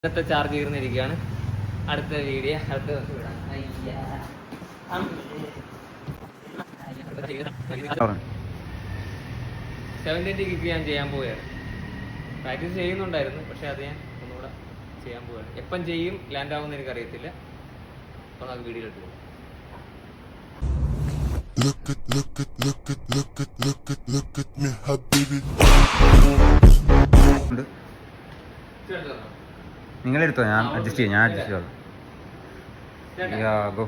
അടുത്ത ചാർജ് തീർന്നിരിക്കുകയാണ്. അടുത്ത വീഡിയോ അടുത്ത ദിവസം വിടാം. 720 കിക്ക് ഞാൻ ചെയ്യാൻ പോവുകയാണ്. പ്രാക്ടീസ് ചെയ്യുന്നുണ്ടായിരുന്നു, പക്ഷെ അത് ഞാൻ ഒന്നുകൂടെ ചെയ്യാൻ പോവുകയാണ്. എപ്പം ചെയ്യും ലാൻഡ് ആവുമെന്ന് എനിക്കറിയത്തില്ല. അപ്പോൾ നമുക്ക് വീഡിയോയിലോട്ട് പോകും. നിങ്ങളെടുത്തോ, ഞാൻ അഡ്ജസ്റ്റ് ചെയ്യാം. ഗോ.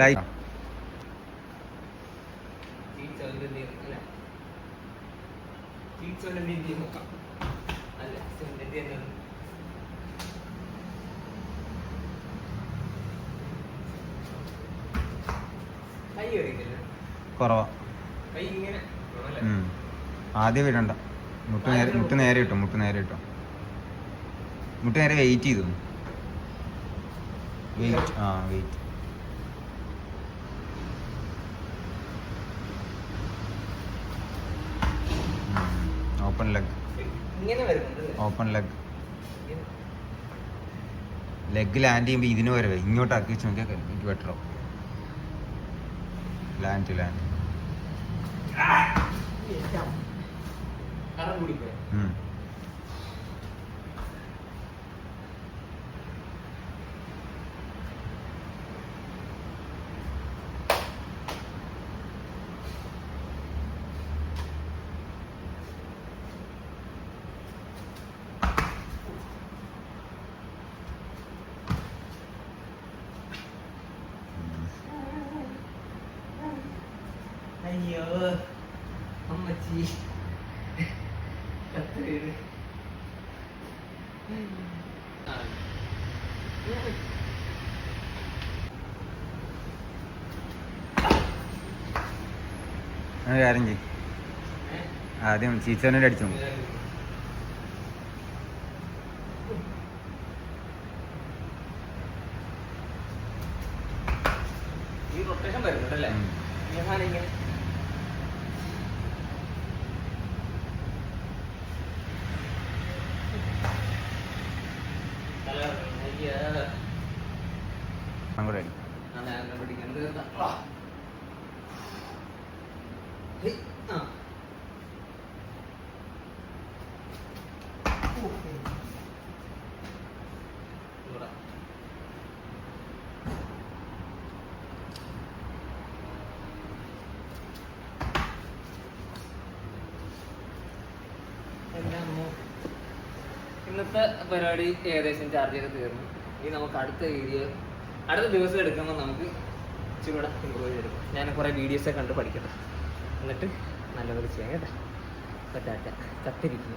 ലൈക്ക് കുറവാ. ആദ്യം വിടണ്ട. മുട്ട് നേരെ ഇട്ടോ. മുട്ട് നേരെ വെയിറ്റ് ചെയ്തു. വെയിറ്റ്. ഓപ്പൺ ലെഗ് ലാൻഡ് ചെയ്യുമ്പോൾ ഇതിന് വരവേ ഇങ്ങോട്ട് ആക്കി വെച്ച് നോക്കിയാൽ എനിക്ക് ബെറ്ററോ. ലാൻഡ് അയ്യോ അമ്മച്ചി കാര്യം ചെയ്യും. ആദ്യം ചീച്ചോനെ അടിച്ചു. ഈ റൊട്ടേഷൻ വരുന്നുണ്ടല്ലേ? ഞാനിങ്ങനെ ഇന്നത്തെ പരിപാടി ഏകദേശം ചാർജ് ചെയ്ത് തീർന്നു. ഇനി നമുക്ക് അടുത്ത ദിവസം എടുക്കുമ്പോൾ നമുക്ക് ഇച്ചിരി കൂടെ ഇമ്പ്രൂവ് ചെയ്തെടുക്കും. ഞാൻ കുറേ വീഡിയോസൊക്കെ കണ്ട് പഠിക്കട്ടെ, എന്നിട്ട് നല്ലപോലെ ചെയ്യാം കേട്ടോ. പറ്റാറ്റ കത്തിരിക്കുന്നു.